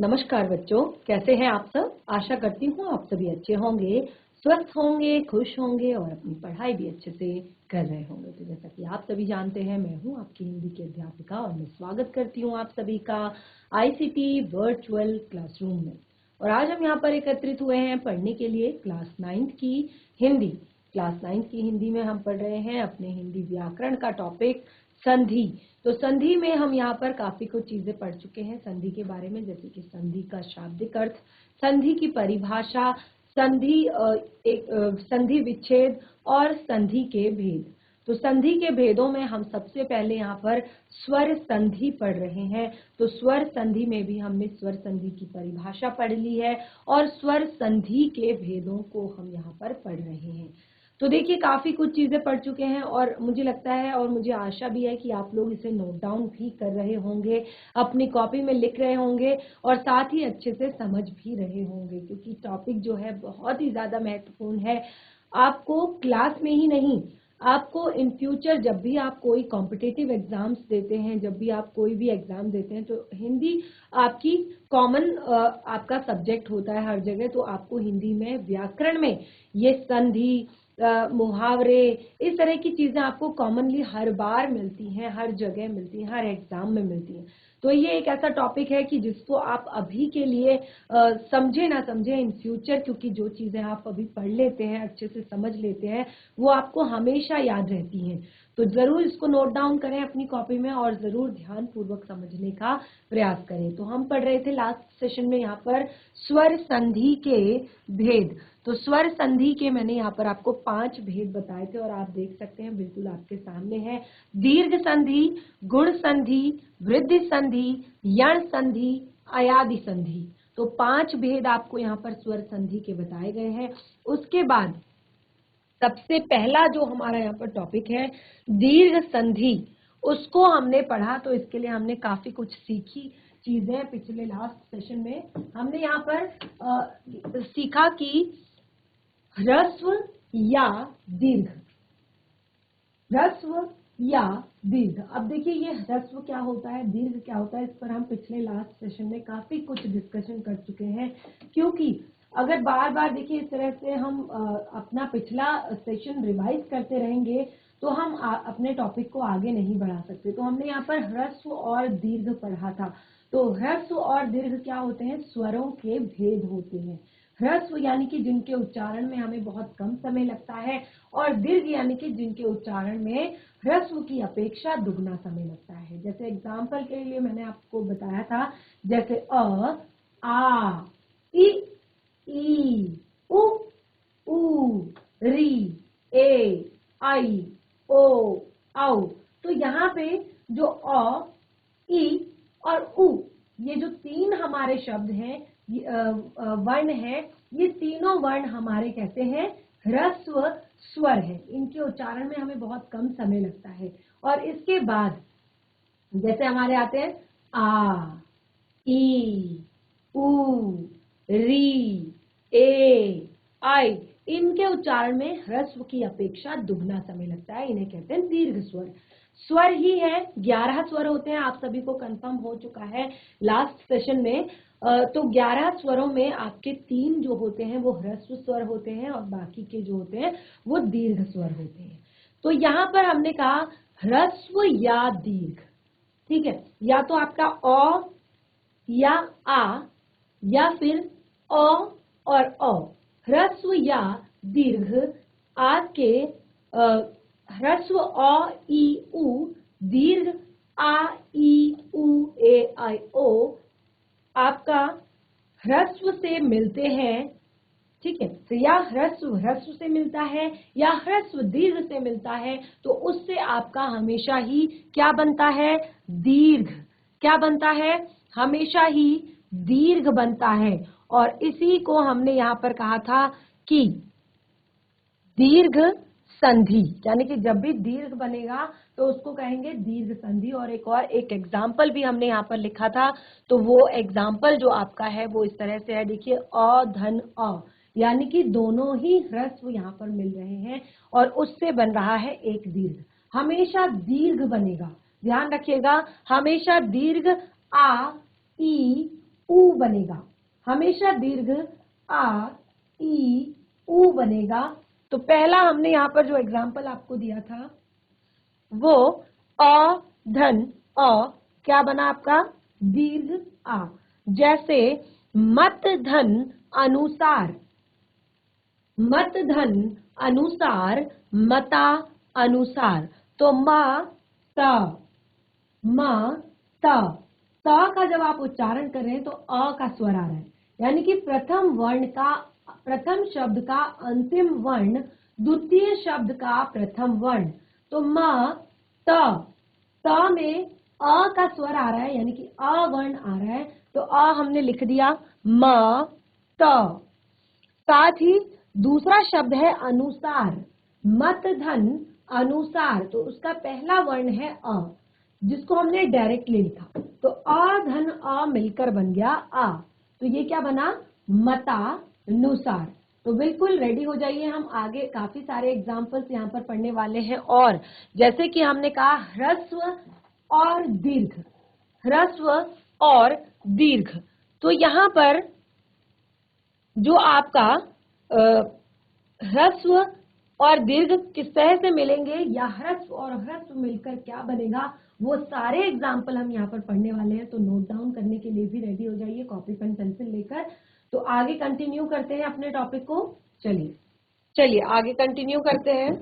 नमस्कार बच्चों, कैसे हैं आप सब। आशा करती हूँ आप सभी अच्छे होंगे, स्वस्थ होंगे, खुश होंगे और अपनी पढ़ाई भी अच्छे से कर रहे होंगे। तो जैसा कि आप सभी जानते हैं, मैं हूँ आपकी हिंदी की अध्यापिका और मैं स्वागत करती हूँ आप सभी का आईसीटी वर्चुअल क्लासरूम में। और आज हम यहाँ पर एकत्रित हुए हैं पढ़ने के लिए क्लास 9th की हिंदी। क्लास 9th की हिंदी में हम पढ़ रहे हैं अपने हिंदी व्याकरण का टॉपिक संधि। तो संधि में हम यहाँ पर काफी कुछ चीजें पढ़ चुके हैं संधि के बारे में, जैसे कि संधि का शाब्दिक अर्थ, संधि की परिभाषा, संधि विच्छेद और संधि के भेद। तो संधि के भेदों में हम सबसे पहले यहाँ पर स्वर संधि पढ़ रहे हैं। तो स्वर संधि में भी हमने स्वर संधि की परिभाषा पढ़ ली है और स्वर संधि के भेदों को हम यहाँ पर पढ़ रहे हैं। तो देखिए काफी कुछ चीजें पढ़ चुके हैं और मुझे लगता है और मुझे आशा भी है कि आप लोग इसे नोट डाउन भी कर रहे होंगे, अपनी कॉपी में लिख रहे होंगे और साथ ही अच्छे से समझ भी रहे होंगे, क्योंकि टॉपिक जो है बहुत ही ज्यादा महत्वपूर्ण है। आपको क्लास में ही नहीं, आपको इन फ्यूचर जब भी आप कोई कॉम्पिटिटिव एग्जाम्स देते हैं, जब भी आप कोई भी एग्जाम देते हैं, तो हिंदी आपकी कॉमन आपका सब्जेक्ट होता है हर जगह। तो आपको हिंदी में व्याकरण में ये संधि, मुहावरे, इस तरह की चीजें आपको कॉमनली हर बार मिलती हैं, हर जगह मिलती हैं, हर एग्जाम में मिलती हैं। तो ये एक ऐसा टॉपिक है कि जिसको आप अभी के लिए समझे ना समझे, इन फ्यूचर क्योंकि जो चीजें आप अभी पढ़ लेते हैं, अच्छे से समझ लेते हैं, वो आपको हमेशा याद रहती हैं। तो जरूर इसको नोट डाउन करें अपनी कॉपी में और जरूर ध्यान पूर्वक समझने का प्रयास करें। तो हम पढ़ रहे थे लास्ट सेशन में यहाँ पर स्वर संधि के भेद। तो स्वर संधि के मैंने यहाँ पर आपको 5 भेद बताए थे और आप देख सकते हैं बिल्कुल आपके सामने है। दीर्घ संधि, गुण संधि, वृद्धि संधि, यण संधि, अयादि संधि। तो 5 भेद आपको यहाँ पर स्वर संधि के बताए गए हैं। उसके बाद सबसे पहला जो हमारा यहाँ पर टॉपिक है दीर्घ संधि, उसको हमने पढ़ा। तो इसके लिए हमने काफी कुछ सीखी चीजें पिछले लास्ट सेशन में। हमने यहाँ पर सीखा कि ह्रस्व या दीर्घ, ह्रस्व या दीर्घ। अब देखिए ये ह्रस्व क्या होता है, दीर्घ क्या होता है, इस पर हम पिछले लास्ट सेशन में काफी कुछ डिस्कशन कर चुके हैं। क्योंकि अगर बार बार देखिए इस तरह से हम अपना पिछला सेशन रिवाइज करते रहेंगे तो हम अपने टॉपिक को आगे नहीं बढ़ा सकते। तो हमने यहाँ पर ह्रस्व और दीर्घ पढ़ा था। तो ह्रस्व और दीर्घ क्या होते हैं, स्वरों के भेद होते हैं। ह्रस्व यानी कि जिनके उच्चारण में हमें बहुत कम समय लगता है और दीर्घ यानी कि जिनके उच्चारण में ह्रस्व की अपेक्षा दुगना समय लगता है। जैसे एग्जाम्पल के लिए मैंने आपको बताया था, जैसे अ, आ, इ, ई, उ, ऊ, री, ए, आई, ओ, औ। तो यहाँ पे जो अ, ई और उ, ये जो 3 हमारे शब्द हैं, वर्ण है, ये तीनों वर्ण हमारे कैसे हैं, ह्रस्व स्वर है। इनके उच्चारण में हमें बहुत कम समय लगता है। और इसके बाद जैसे हमारे आते हैं आ, ई, उ, री, ए, आई, इनके उच्चारण में ह्रस्व की अपेक्षा दुगना समय लगता है। इन्हें कहते हैं दीर्घ स्वर। स्वर ही है, 11 स्वर होते हैं, आप सभी को कंफर्म हो चुका है लास्ट सेशन में। तो 11 स्वरों में आपके 3 जो होते हैं वो ह्रस्व स्वर होते हैं और बाकी के जो होते हैं वो दीर्घ स्वर होते हैं। तो यहाँ पर हमने कहा ह्रस्व या दीर्घ, ठीक है, या तो आपका अ या आ या फिर अ और अ, ह्रस्व या दीर्घ आपके ह्रस्व अ ई उ, दीर्घ आ ई उ ए आई ओ आपका ह्रस्व से मिलते हैं, ठीक है। तो या ह्रस्व ह्रस्व से मिलता है या ह्रस्व दीर्घ से मिलता है, तो उससे आपका हमेशा ही क्या बनता है, दीर्घ। क्या बनता है, हमेशा ही दीर्घ बनता है। और इसी को हमने यहाँ पर कहा था कि दीर्घ संधि, यानी कि जब भी दीर्घ बनेगा तो उसको कहेंगे दीर्घ संधि। और एक एग्जाम्पल भी हमने यहाँ पर लिखा था। तो वो एग्जाम्पल जो आपका है वो इस तरह से है, देखिए अ धन अ, यानी कि दोनों ही ह्रस्व यहाँ पर मिल रहे हैं और उससे बन रहा है एक दीर्घ। हमेशा दीर्घ बनेगा, ध्यान रखिएगा, हमेशा दीर्घ आ ई ऊ बनेगा, हमेशा दीर्घ आ ई ऊ बनेगा। तो पहला हमने यहाँ पर जो एग्जाम्पल आपको दिया था वो अ धन अ क्या बना आपका, दीर्घ आ। जैसे मत धन अनुसार, मत धन अनुसार, मता अनुसार। तो त का जब आप उच्चारण कर रहे हैं तो अ का स्वर आ रहा है, यानी कि प्रथम शब्द का अंतिम वर्ण द्वितीय शब्द का प्रथम वर्ण। तो त में अ का स्वर आ रहा है, यानी कि अ वर्ण आ रहा है, तो अ हमने लिख दिया म त। साथ ही दूसरा शब्द है अनुसार, मत धन अनुसार, तो उसका पहला वर्ण है अ, जिसको हमने डायरेक्टली लिखा, तो अ धन अ मिलकर बन गया आ। तो ये क्या बना, मतानुसार। तो बिल्कुल रेडी हो जाइए, हम आगे काफी सारे एग्जाम्पल्स यहाँ पर पढ़ने वाले हैं। और जैसे कि हमने कहा ह्रस्व और दीर्घ, ह्रस्व और दीर्घ, तो यहाँ पर जो आपका ह्रस्व और दीर्घ किस तरह से मिलेंगे या ह्रस्व और ह्रस्व मिलकर क्या बनेगा, वो सारे एग्जाम्पल हम यहाँ पर पढ़ने वाले हैं। तो नोट डाउन करने के लिए भी रेडी हो जाइए कॉपी पेन पेंसिल लेकर। तो आगे कंटिन्यू करते हैं अपने टॉपिक को। चलिए आगे कंटिन्यू करते हैं।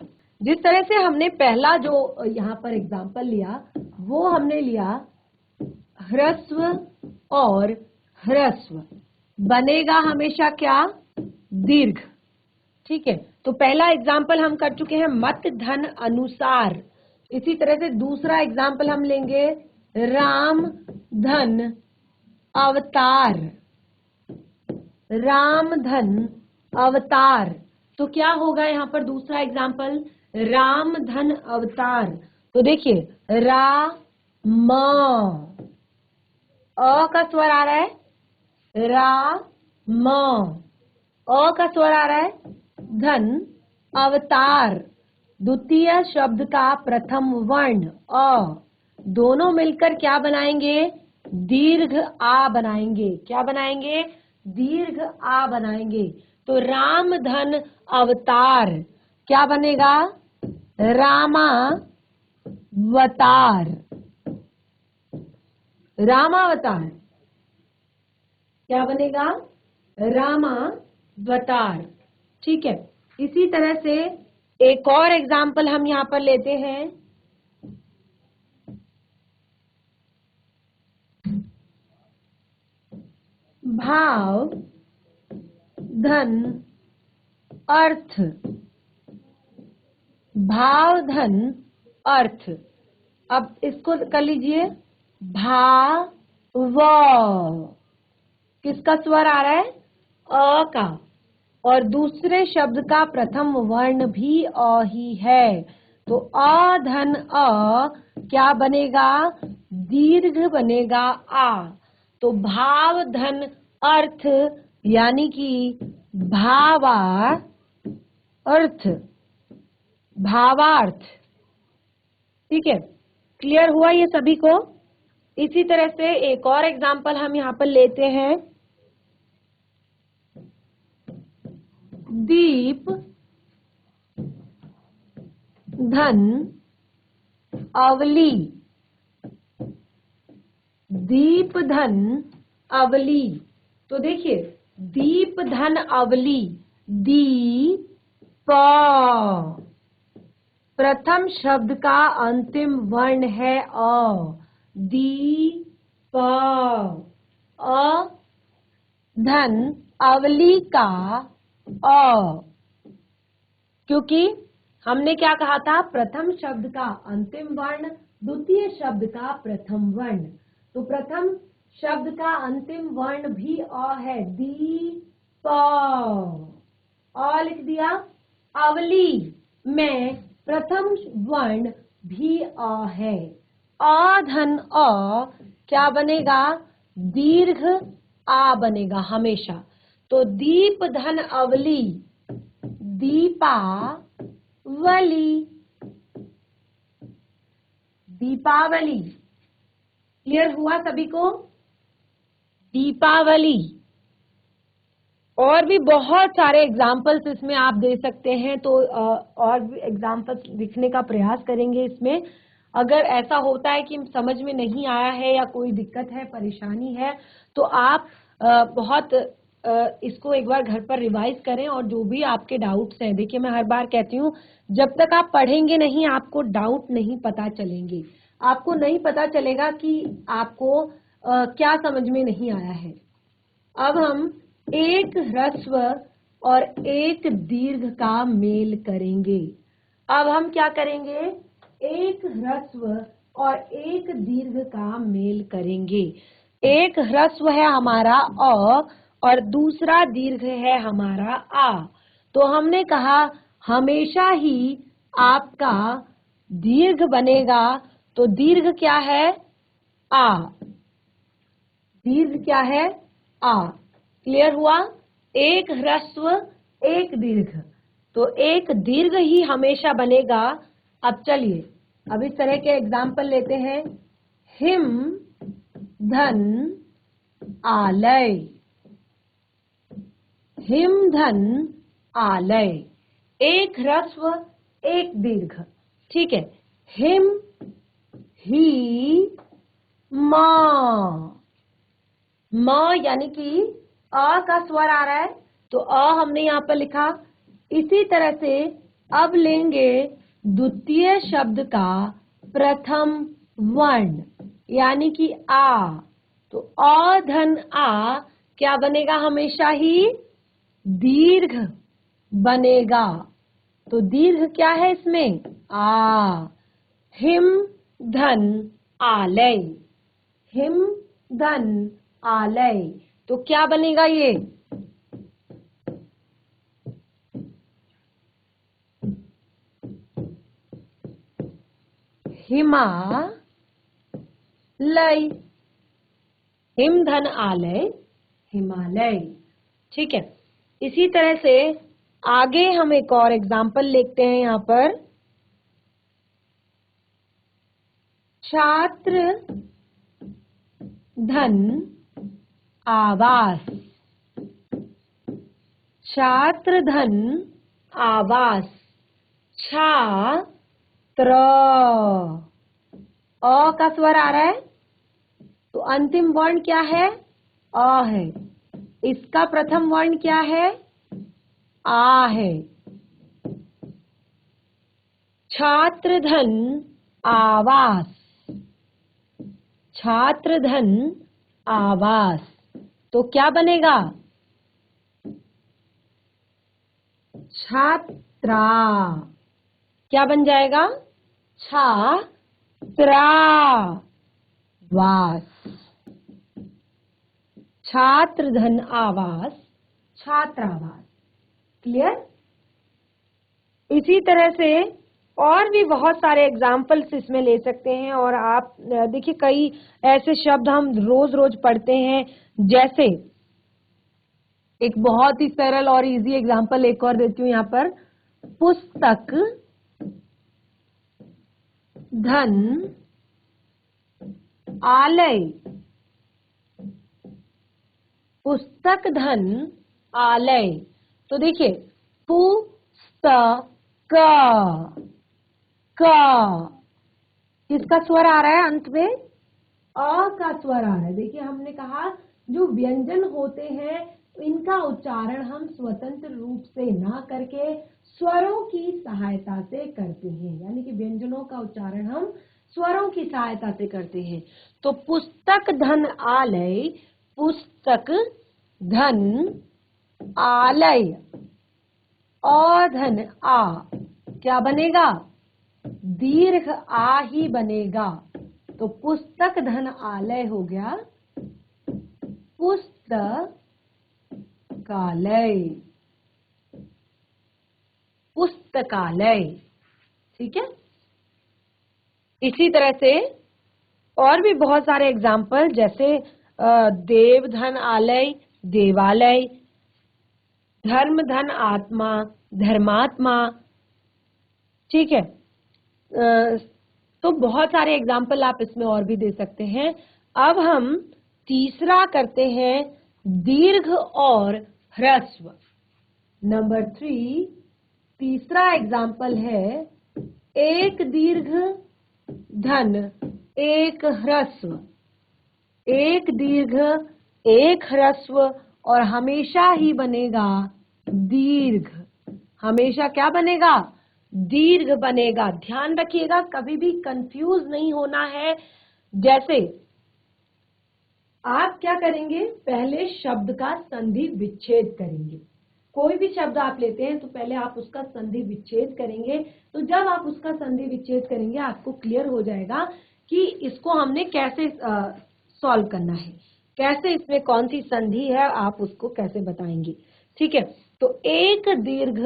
जिस तरह से हमने पहला जो यहाँ पर एग्जाम्पल लिया वो हमने लिया ह्रस्व और ह्रस्व, बनेगा हमेशा क्या, दीर्घ। ठीक है, तो पहला एग्जाम्पल हम कर चुके हैं मत धन अनुसार। इसी तरह से दूसरा एग्जाम्पल हम लेंगे राम धन अवतार, राम धन अवतार। तो क्या होगा यहाँ पर दूसरा एग्जाम्पल, राम धन अवतार। तो देखिए रा म अ का स्वर आ रहा है, रा म अ का स्वर आ रहा है, धन अवतार द्वितीय शब्द का प्रथम वर्ण अ, दोनों मिलकर क्या बनाएंगे, दीर्घ आ बनाएंगे। क्या बनाएंगे, दीर्घ आ बनाएंगे। तो राम धन अवतार क्या बनेगा, रामावतार, रामावतार क्या बनेगा, रामावतार। ठीक है, इसी तरह से एक और एग्जाम्पल हम यहाँ पर लेते हैं, भाव धन अर्थ, भाव धन अर्थ। अब इसको कर लीजिए भाव, किसका स्वर आ रहा है, अ का, और दूसरे शब्द का प्रथम वर्ण भी अ ही है। तो अ धन अ क्या बनेगा, दीर्घ बनेगा आ। तो भाव धन अर्थ यानी कि भावा अर्थ, भावार्थ। ठीक है, क्लियर हुआ ये सभी को। इसी तरह से एक और एग्जाम्पल हम यहाँ पर लेते हैं, दीप धन अवली, दीप धन अवली। तो देखिए दीप धन अवली, दी प, प्रथम शब्द का अंतिम वर्ण है अ, दी प, अ धन अवली का अ, क्योंकि हमने क्या कहा था, प्रथम शब्द का अंतिम वर्ण द्वितीय शब्द का प्रथम वर्ण। तो प्रथम शब्द का अंतिम वर्ण भी अ है, दी प, अ लिख दिया। अवली में प्रथम वर्ण भी अ है, अ धन अ क्या बनेगा, दीर्घ आ बनेगा हमेशा। तो दीप धन अवली, दीपावली, दीपावली। क्लियर हुआ सभी को। दीपावली। और भी बहुत सारे एग्जाम्पल्स इसमें आप दे सकते हैं, तो और भी एग्जाम्पल्स लिखने का प्रयास करेंगे इसमें। अगर ऐसा होता है कि समझ में नहीं आया है या कोई दिक्कत है, परेशानी है, तो आप बहुत इसको एक बार घर पर रिवाइज करें, और जो भी आपके डाउट्स हैं, देखिए मैं हर बार कहती हूँ, जब तक आप पढ़ेंगे नहीं आपको डाउट नहीं पता चलेंगे, आपको नहीं पता चलेगा कि आपको क्या समझ में नहीं आया है। अब हम एक ह्रस्व और एक दीर्घ का मेल करेंगे। अब हम क्या करेंगे? एक ह्रस्व और एक दीर्घ का मेल करेंगे। एक ह्रस्व है हमारा अ और दूसरा दीर्घ है हमारा आ। तो हमने कहा हमेशा ही आपका दीर्घ बनेगा, तो दीर्घ क्या है? आ। दीर्घ क्या है? आ। क्लियर हुआ? एक ह्रस्व एक दीर्घ, तो एक दीर्घ ही हमेशा बनेगा। अब चलिए अब इस तरह के एग्जाम्पल लेते हैं। हिम धन आलय। हिम धन आलय, एक ह्रस्व एक दीर्घ। ठीक है। हिम ही मां। म यानी कि अ का स्वर आ रहा है, तो अ हमने यहां पर लिखा। इसी तरह से अब लेंगे द्वितीय शब्द का प्रथम वर्ण, यानी कि आ। तो अ धन आ क्या बनेगा? हमेशा ही दीर्घ बनेगा। तो दीर्घ क्या है इसमें? आ। हिम धन आलय। हिम धन आलय, तो क्या बनेगा ये? हिमालय। हिम धन आलय, हिमालय। ठीक है। इसी तरह से आगे हम एक और एग्जाम्पल लिखते हैं यहां पर। छात्र धन आवास। छात्र धन आवास। छात्र, अ का स्वर आ रहा है, तो अंतिम वर्ण क्या है? अ है। इसका प्रथम वर्ण क्या है? आ है। छात्र धन आवास। छात्र धन आवास, तो क्या बनेगा? छात्रा। क्या बन जाएगा? छात्रा वास। छात्र धन आवास, छात्रावास। क्लियर? इसी तरह से और भी बहुत सारे एग्जाम्पल्स इसमें ले सकते हैं। और आप देखिए कई ऐसे शब्द हम रोज रोज पढ़ते हैं, जैसे एक बहुत ही सरल और इजी एग्जाम्पल एक और देती हूँ यहाँ पर। पुस्तक धन आलय। पुस्तक धन आलय, तो देखिए पुस्तक का किसका स्वर आ रहा है अंत में? अ का स्वर आ रहा है। देखिए हमने कहा जो व्यंजन होते हैं इनका उच्चारण हम स्वतंत्र रूप से ना करके स्वरों की सहायता से करते हैं, यानी कि व्यंजनों का उच्चारण हम स्वरों की सहायता से करते हैं। तो पुस्तक धन आलय, पुस्तक धन आलय, अ धन आ, क्या बनेगा? दीर्घ आ ही बनेगा। तो पुस्तक धन आलय हो गया पुस्तकालय। पुस्तकालय। ठीक है। इसी तरह से और भी बहुत सारे एग्जाम्पल, जैसे देव धन आलय, देवालय। धर्म धन आत्मा, धर्मात्मा। ठीक है। तो बहुत सारे एग्जाम्पल आप इसमें और भी दे सकते हैं। अब हम तीसरा करते हैं दीर्घ और ह्रस्व। नंबर 3, तीसरा एग्जाम्पल है एक दीर्घ धन एक ह्रस्व। एक दीर्घ एक ह्रस्व और हमेशा ही बनेगा दीर्घ। हमेशा क्या बनेगा? दीर्घ बनेगा। ध्यान रखिएगा, कभी भी कंफ्यूज नहीं होना है। जैसे आप क्या करेंगे, पहले शब्द का संधि विच्छेद करेंगे। कोई भी शब्द आप लेते हैं तो पहले आप उसका संधि विच्छेद करेंगे। तो जब आप उसका संधि विच्छेद करेंगे आपको क्लियर हो जाएगा कि इसको हमने कैसे सॉल्व करना है, कैसे इसमें कौन सी संधि है, आप उसको कैसे बताएंगे। ठीक है, तो एक दीर्घ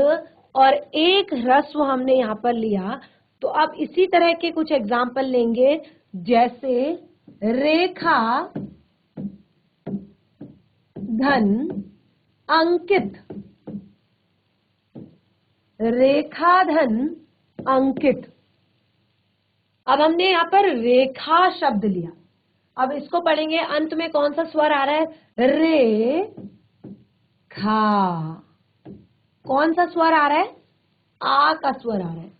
और एक ह्रस्व हमने यहाँ पर लिया। तो अब इसी तरह के कुछ एग्जाम्पल लेंगे, जैसे रेखा धन अंकित। रेखा धन अंकित। अब हमने यहाँ पर रेखा शब्द लिया। अब इसको पढ़ेंगे, अंत में कौन सा स्वर आ रहा है? रे खा। कौन सा स्वर आ रहा है? आ का स्वर आ रहा है।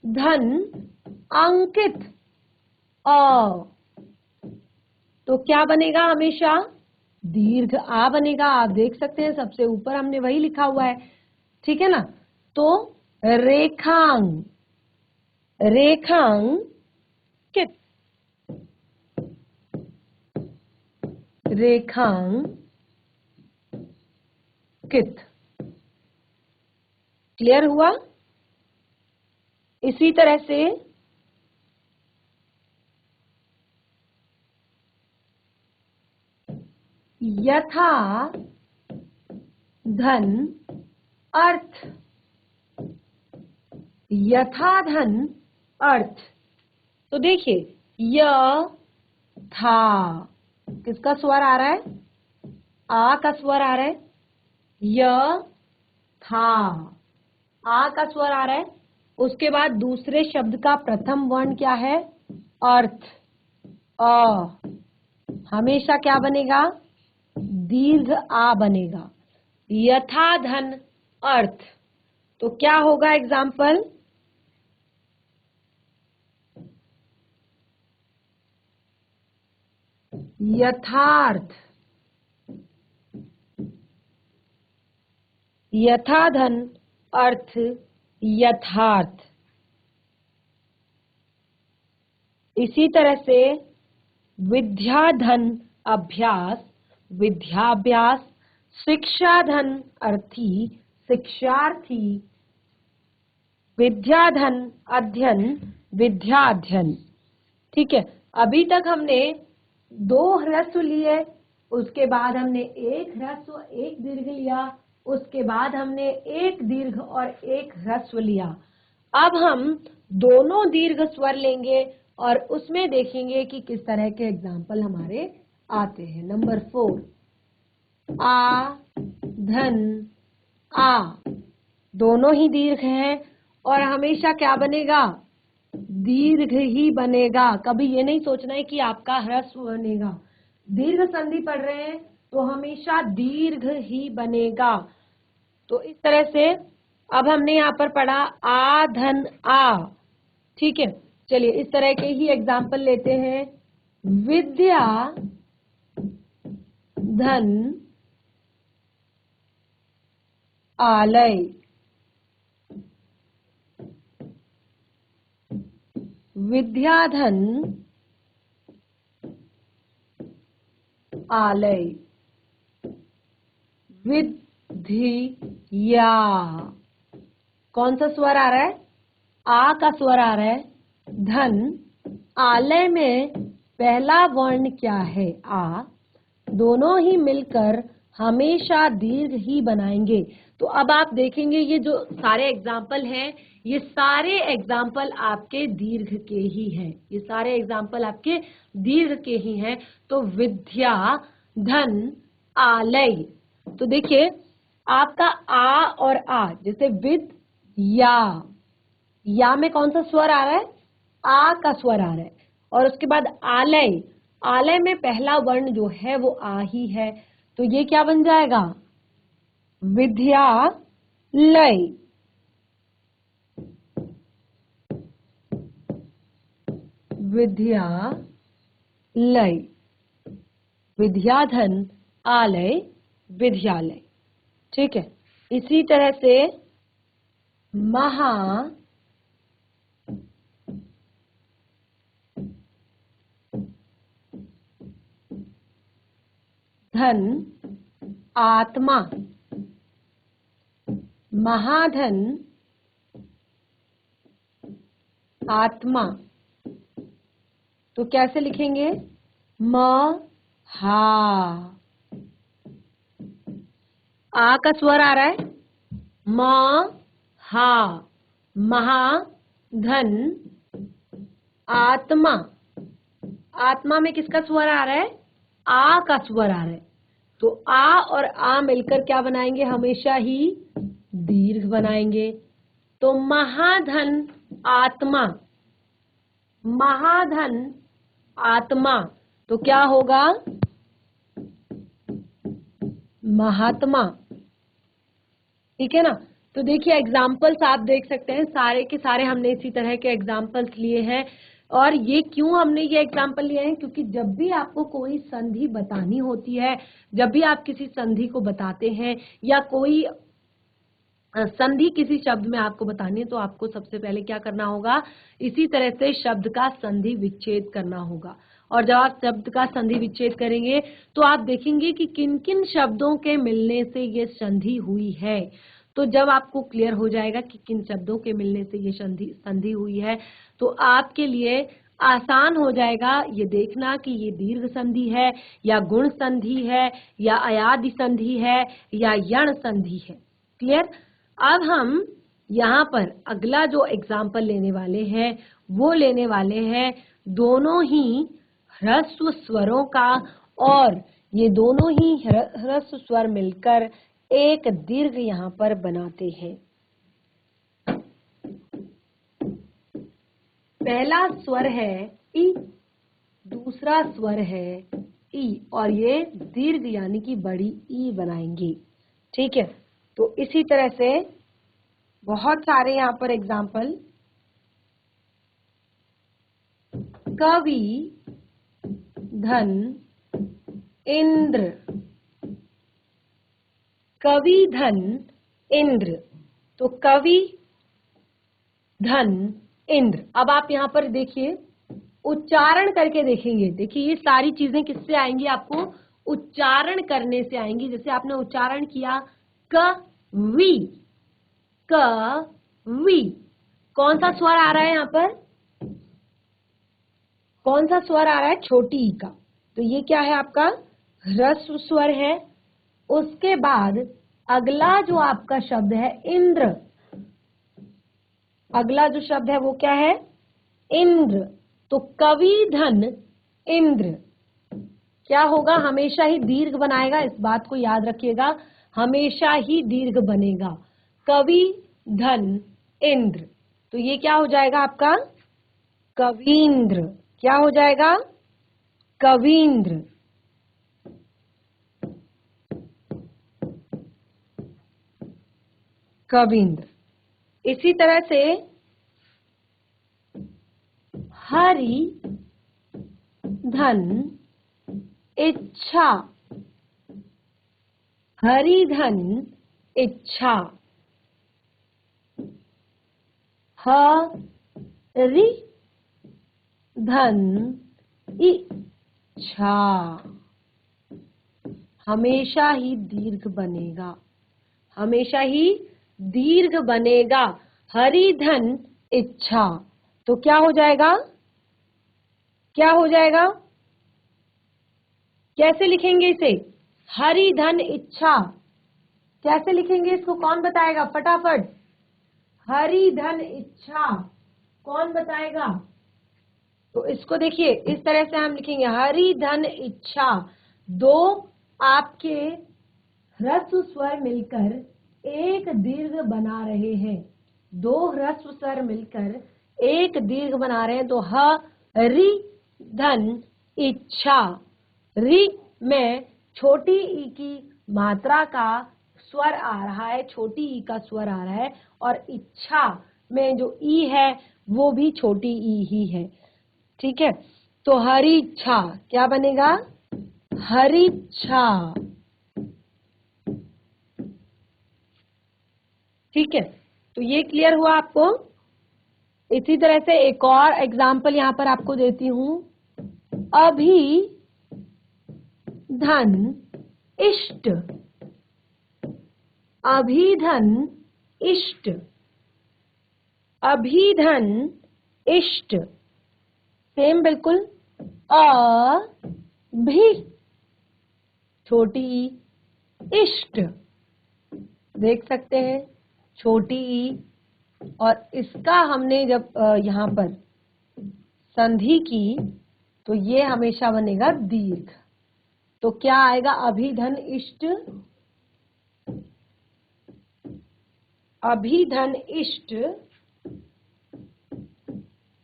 धन अंकित अ। तो क्या बनेगा? हमेशा दीर्घ आ बनेगा। आप देख सकते हैं सबसे ऊपर हमने वही लिखा हुआ है। ठीक है ना? तो रेखांग, रेखांकित, रेखांकित। क्लियर हुआ? इसी तरह से यथा धन अर्थ। यथा धन अर्थ। तो देखिए, य था, किसका स्वर आ रहा है? आ का स्वर आ रहा है। य था, आ का स्वर आ रहा है। उसके बाद दूसरे शब्द का प्रथम वर्ण क्या है? अर्थ, अ। हमेशा क्या बनेगा? दीर्घ आ बनेगा। यथा धन अर्थ। तो क्या होगा एग्जाम्पल? यथार्थ। यथा धन अर्थ यथार्थ। इसी तरह से विद्या धन अभ्यास, विद्याभ्यास। शिक्षा धन अर्थी, शिक्षार्थी। विद्या धन अध्ययन, विद्याध्ययन। ठीक है, अभी तक हमने दो ह्रस्व लिए, उसके बाद हमने एक ह्रस्व एक दीर्घ लिया, उसके बाद हमने एक दीर्घ और एक ह्रस्व लिया। अब हम दोनों दीर्घ स्वर लेंगे और उसमें देखेंगे कि किस तरह के एग्जाम्पल हमारे आते हैं। नंबर 4, आ धन आ। दोनों ही दीर्घ हैं और हमेशा क्या बनेगा? दीर्घ ही बनेगा। कभी ये नहीं सोचना है कि आपका ह्रस्व बनेगा। दीर्घ संधि पढ़ रहे हैं तो हमेशा दीर्घ ही बनेगा। तो इस तरह से अब हमने यहाँ पर पढ़ा आ धन आ। ठीक है, चलिए इस तरह के ही एग्जाम्पल लेते हैं। विद्या धन आलय। विद्या धन आलय। विद्या। कौन सा स्वर आ रहा है? आ का स्वर आ रहा है। धन आलय में पहला वर्ण क्या है? आ। दोनों ही मिलकर हमेशा दीर्घ ही बनाएंगे। तो अब आप देखेंगे ये जो सारे एग्जाम्पल हैं, ये सारे एग्जाम्पल आपके दीर्घ के ही हैं। ये सारे एग्जाम्पल आपके दीर्घ के ही हैं। तो विद्या धन आलय। तो देखिए आपका आ और आ, जैसे विद या में कौन सा स्वर आ रहा है? आ का स्वर आ रहा है। और उसके बाद आलय, आलय में पहला वर्ण जो है वो आ ही है, तो ये क्या बन जाएगा? विद्यालय। विद्यालय, विद्याधन आलय विद्यालय। ठीक है, इसी तरह से महाधन आत्मा। महाधन आत्मा, तो कैसे लिखेंगे? हा, आ का स्वर आ रहा है, हा। महाधन आत्मा, आत्मा में किसका स्वर आ रहा है? आ का स्वर आ रहा है, तो आ और आ मिलकर क्या बनाएंगे? हमेशा ही दीर्घ बनाएंगे। तो महाधन आत्मा, महाधन आत्मा, तो क्या होगा? महात्मा। ठीक है ना? तो देखिए एग्जाम्पल्स आप देख सकते हैं, सारे के सारे हमने इसी तरह के एग्जाम्पल्स लिए हैं। और ये क्यों हमने ये एग्जाम्पल लिए हैं? क्योंकि जब भी आपको कोई संधि बतानी होती है, जब भी आप किसी संधि को बताते हैं या कोई संधि किसी शब्द में आपको बतानी है, तो आपको सबसे पहले क्या करना होगा? इसी तरह से शब्द का संधि विच्छेद करना होगा। और जब आप शब्द का संधि विच्छेद करेंगे तो आप देखेंगे कि किन किन शब्दों के मिलने से ये संधि हुई है। तो जब आपको क्लियर हो जाएगा कि किन शब्दों के मिलने से ये संधि हुई है, तो आपके लिए आसान हो जाएगा ये देखना कि ये दीर्घ संधि है या गुण संधि है या अयादि संधि है या यण संधि है। क्लियर? अब हम यहाँ पर अगला जो एग्जाम्पल लेने वाले हैं वो लेने वाले हैं दोनों ही ह्रस्व स्वरों का, और ये दोनों ही ह्रस्व स्वर मिलकर एक दीर्घ यहाँ पर बनाते हैं। पहला स्वर है ई, दूसरा स्वर है ई, और ये दीर्घ यानी कि बड़ी ई बनाएंगे। ठीक है, तो इसी तरह से बहुत सारे यहाँ पर एग्जाम्पल। कवि धन इंद्र, कवि धन इंद्र, तो कवि धन इंद्र। अब आप यहाँ पर देखिए, उच्चारण करके देखेंगे। देखिए ये सारी चीजें किससे आएंगी? आपको उच्चारण करने से आएंगी। जैसे आपने उच्चारण किया कवि, कवि, कौन सा स्वर आ रहा है यहाँ पर? कौन सा स्वर आ रहा है? छोटी ई का, तो ये क्या है? आपका ह्रस्व स्वर है। उसके बाद अगला जो आपका शब्द है इंद्र, अगला जो शब्द है वो क्या है? इंद्र। तो कवि धन इंद्र क्या होगा? हमेशा ही दीर्घ बनाएगा, इस बात को याद रखिएगा, हमेशा ही दीर्घ बनेगा। कवि धन इंद्र, तो ये क्या हो जाएगा आपका? कवींद्र। क्या हो जाएगा? कवींद्र। कवींद्र। इसी तरह से हरि धन इच्छा, हरि धन इच्छा, हरि धन इच्छा, हमेशा ही दीर्घ बनेगा, हमेशा ही दीर्घ बनेगा। हरि धन इच्छा, तो क्या हो जाएगा? क्या हो जाएगा? कैसे लिखेंगे इसे? हरि धन इच्छा कैसे लिखेंगे इसको? कौन बताएगा फटाफट? हरि धन इच्छा कौन बताएगा? तो इसको देखिए इस तरह से हम लिखेंगे, हरि धन इच्छा। दो आपके ह्रस्व स्वर मिलकर एक दीर्घ बना रहे हैं, दो ह्रस्व स्वर मिलकर एक दीर्घ बना रहे हैं, तो हरि धन इच्छा। री में छोटी ई की मात्रा का स्वर आ रहा है, छोटी ई का स्वर आ रहा है, और इच्छा में जो ई है वो भी छोटी ई ही है। ठीक है, तो हरिच्छा क्या बनेगा? हरिच्छा। ठीक है, तो ये क्लियर हुआ आपको? इसी तरह से एक और एग्जाम्पल यहां पर आपको देती हूं। अभी धन इष्ट। अभिधन इष्ट। अभिधन इष्ट सेम बिल्कुल। भी छोटी ई, इष्ट देख सकते हैं छोटी ई, और इसका हमने जब यहां पर संधि की तो ये हमेशा बनेगा दीर्घ। तो क्या आएगा? अभिधन इष्ट। अभिधन इष्ट,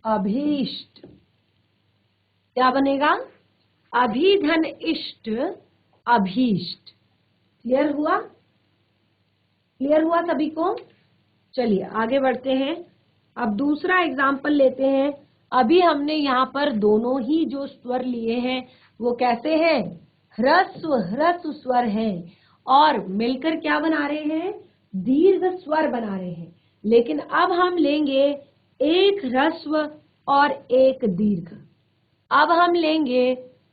अभीष्ट। क्या बनेगा? अभिधन इष्ट, अभीष्ट। क्लियर हुआ? क्लियर हुआ सभी को? चलिए आगे बढ़ते हैं। अब दूसरा एग्जाम्पल लेते हैं। अभी हमने यहाँ पर दोनों ही जो स्वर लिए हैं वो कैसे हैं? ह्रस्व ह्रस्व स्वर हैं, और मिलकर क्या बना रहे हैं? दीर्घ स्वर बना रहे हैं। लेकिन अब हम लेंगे एक ह्रस्व और एक दीर्घ। अब हम लेंगे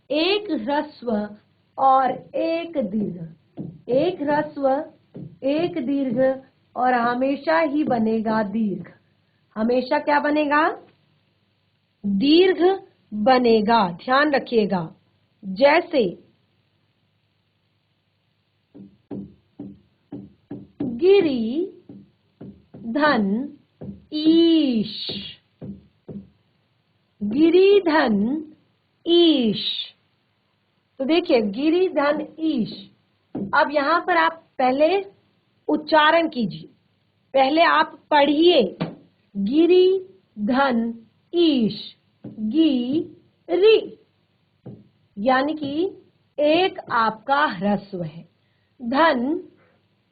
एक ह्रस्व और एक दीर्घ। एक ह्रस्व एक दीर्घ, और हमेशा ही बनेगा दीर्घ। हमेशा क्या बनेगा? दीर्घ बनेगा। ध्यान रखिएगा। जैसे गिरी धन ईश। गिरिधन ईश। तो देखिए गिरिधन ईश। अब यहां पर आप पहले उच्चारण कीजिए, पहले आप पढ़िए। गिरिधन ईश। गिरी यानी कि एक आपका ह्रस्व है। धन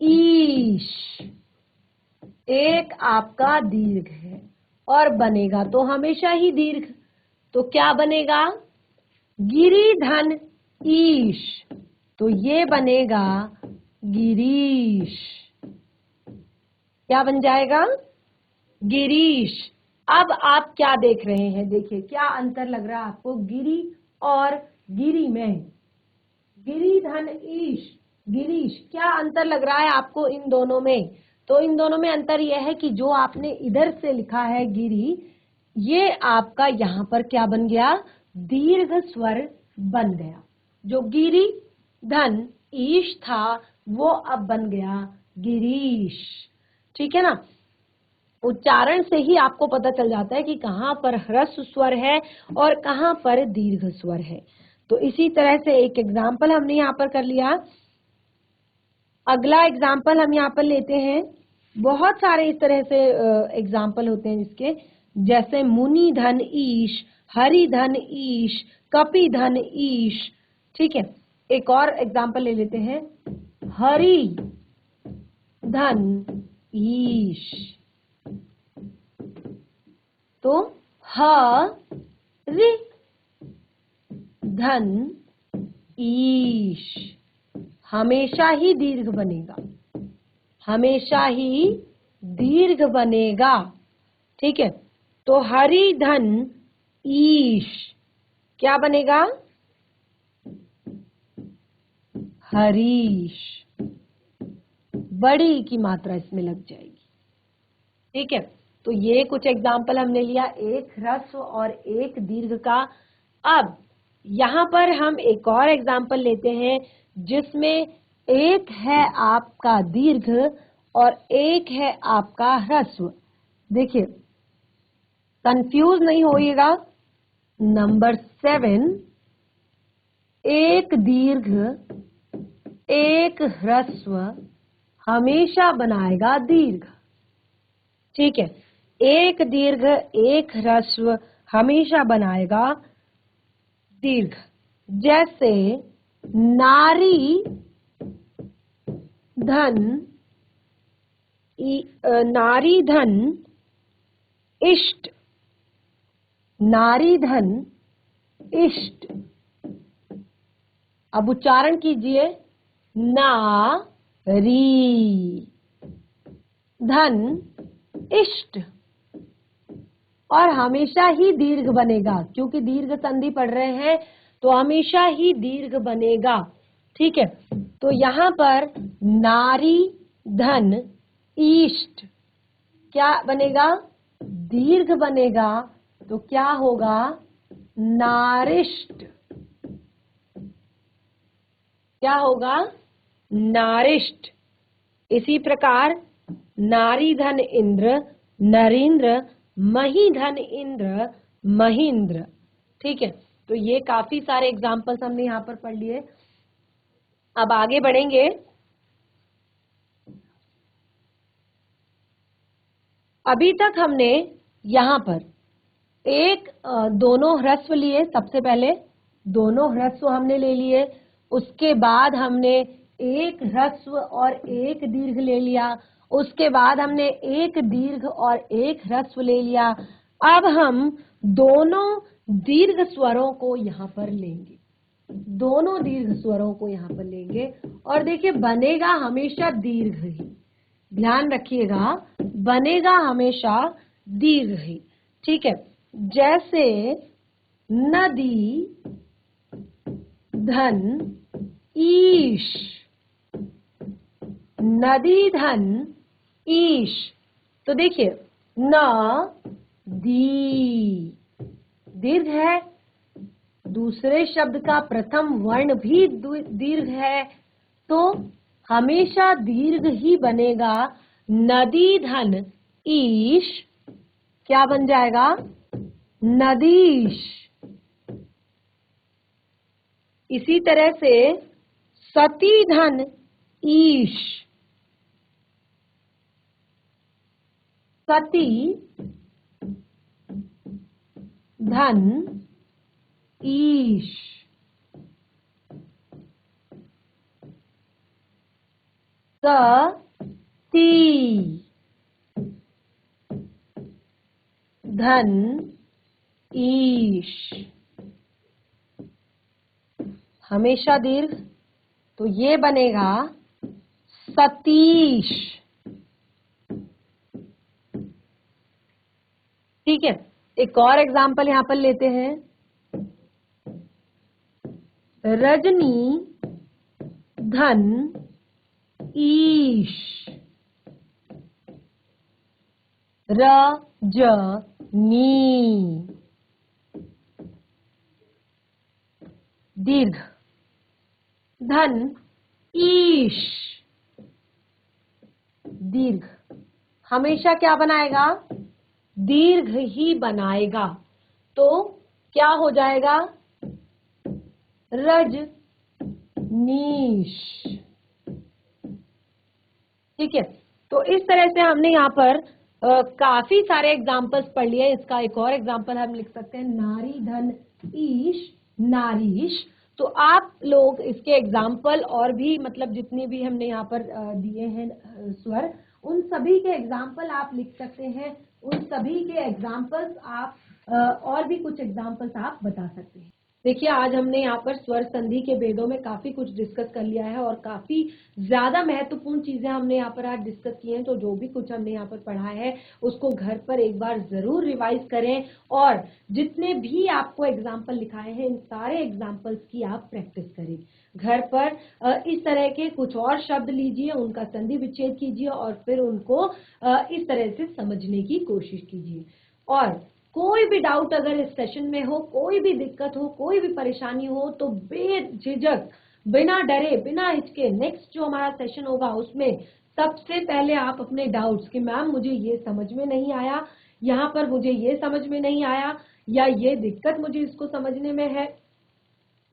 ईश एक आपका दीर्घ है, और बनेगा तो हमेशा ही दीर्घ। तो क्या बनेगा? गिरिधन ईश। तो ये बनेगा गिरीश। क्या बन जाएगा? गिरीश। अब आप क्या देख रहे हैं? देखिए क्या अंतर लग रहा है आपको गिरी और गिरी में? गिरिधन ईश, गिरीश, क्या अंतर लग रहा है आपको इन दोनों में? तो इन दोनों में अंतर यह है कि जो आपने इधर से लिखा है गिरी, ये आपका यहाँ पर क्या बन गया? दीर्घ स्वर बन गया। जो गिरी धन ईश था वो अब बन गया गिरीश। ठीक है ना? उच्चारण से ही आपको पता चल जाता है कि कहाँ पर ह्रस्व स्वर है और कहाँ पर दीर्घ स्वर है। तो इसी तरह से एक एग्जाम्पल हमने यहाँ पर कर लिया। अगला एग्जाम्पल हम यहाँ पर लेते हैं। बहुत सारे इस तरह से एग्जाम्पल होते हैं जिसके, जैसे मुनि धन ईश, हरि धन ईश, कपि धन ईश। ठीक है, एक और एग्जाम्पल ले लेते हैं। हरि धन ईश। तो हरि धन ईश हमेशा ही दीर्घ बनेगा। हमेशा ही दीर्घ बनेगा। ठीक है, तो हरि धन ईश क्या बनेगा? हरीश। बड़ी की मात्रा इसमें लग जाएगी। ठीक है, तो ये कुछ एग्जाम्पल हमने लिया, एक ह्रस्व और एक दीर्घ का। अब यहाँ पर हम एक और एग्जाम्पल लेते हैं जिसमें एक है आपका दीर्घ और एक है आपका ह्रस्व। देखिए कंफ्यूज नहीं होइएगा। नंबर 7, एक दीर्घ एक ह्रस्व हमेशा बनाएगा दीर्घ। ठीक है, एक दीर्घ एक ह्रस्व हमेशा बनाएगा दीर्घ, जैसे नारी धन, नारी धन इष्ट, नारी धन इष्ट। अब उच्चारण कीजिए, नारी धन इष्ट। और हमेशा ही दीर्घ बनेगा, क्योंकि दीर्घ संधि पढ़ रहे हैं तो हमेशा ही दीर्घ बनेगा। ठीक है, तो यहां पर नारी धन इष्ट क्या बनेगा? दीर्घ बनेगा, तो क्या होगा? नारिष्ट। क्या होगा? नारिष्ट। इसी प्रकार नारी धन इंद्र, नरेंद्र, मही धन इंद्र, महेंद्र। ठीक है, तो ये काफी सारे एग्जाम्पल्स हमने यहां पर पढ़ लिए। अब आगे बढ़ेंगे। अभी तक हमने यहां पर दोनों ह्रस्व लिए। सबसे पहले दोनों ह्रस्व हमने ले लिए, उसके बाद हमने एक ह्रस्व और एक दीर्घ ले लिया, उसके बाद हमने एक दीर्घ और एक ह्रस्व ले लिया। अब हम दोनों दीर्घ स्वरों को यहाँ पर लेंगे, दोनों दीर्घ स्वरों को यहाँ पर लेंगे और देखिए बनेगा हमेशा दीर्घ ही। ध्यान रखिएगा, बनेगा हमेशा दीर्घ ही। ठीक है, जैसे नदी धन ईश, नदी धन ईश। तो देखिए न दी दीर्घ है, दूसरे शब्द का प्रथम वर्ण भी दीर्घ है, तो हमेशा दीर्घ ही बनेगा। नदी धन ईश क्या बन जाएगा? नदीश। इसी तरह से सती धन ईश, सती धन ईश, सती धन ईश। हमेशा दीर्घ, तो ये बनेगा सतीश। ठीक है, एक और एग्जाम्पल यहां पर लेते हैं। रजनी धन ईश, रजनी दीर्घ, धन ईश दीर्घ। हमेशा क्या बनाएगा? दीर्घ ही बनाएगा, तो क्या हो जाएगा? रजनीश। ठीक है, तो इस तरह से हमने यहाँ पर काफी सारे एग्जाम्पल्स पढ़ लिए। इसका एक और एग्जाम्पल हम लिख सकते हैं, नारी धन ईश, नारीश। तो आप लोग इसके एग्जाम्पल और भी मतलब जितने भी हमने यहाँ पर दिए हैं स्वर, उन सभी के एग्जाम्पल आप लिख सकते हैं। उन सभी के एग्जाम्पल्स आप और भी कुछ एग्जाम्पल्स आप बता सकते हैं। देखिए, आज हमने यहाँ पर स्वर संधि के भेदों में काफी कुछ डिस्कस कर लिया है और काफी ज्यादा महत्वपूर्ण चीजें हमने यहाँ पर आज डिस्कस की हैं। तो जो भी कुछ हमने यहाँ पर पढ़ा है उसको घर पर एक बार जरूर रिवाइज करें और जितने भी आपको एग्जाम्पल लिखाए हैं इन सारे एग्जाम्पल्स की आप प्रैक्टिस करें। घर पर इस तरह के कुछ और शब्द लीजिए, उनका संधि विच्छेद कीजिए और फिर उनको इस तरह से समझने की कोशिश कीजिए। और कोई भी डाउट अगर इस सेशन में हो, कोई भी दिक्कत हो, कोई भी परेशानी हो, तो बेझिझक, बिना डरे, बिना हिचके नेक्स्ट जो हमारा सेशन होगा उसमें सबसे पहले आप अपने डाउट्स कि मैम मुझे ये समझ में नहीं आया, यहाँ पर मुझे ये समझ में नहीं आया, या ये दिक्कत मुझे इसको समझने में है,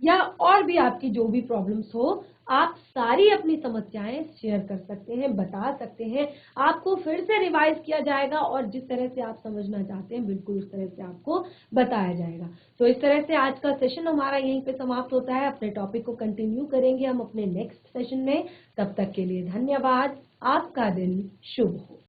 या और भी आपकी जो भी प्रॉब्लम्स हो, आप सारी अपनी समस्याएं शेयर कर सकते हैं, बता सकते हैं। आपको फिर से रिवाइज किया जाएगा और जिस तरह से आप समझना चाहते हैं बिल्कुल उस तरह से आपको बताया जाएगा। तो इस तरह से आज का सेशन हमारा यहीं पे समाप्त होता है। अपने टॉपिक को कंटिन्यू करेंगे हम अपने नेक्स्ट सेशन में। तब तक के लिए धन्यवाद। आपका दिन शुभ हो।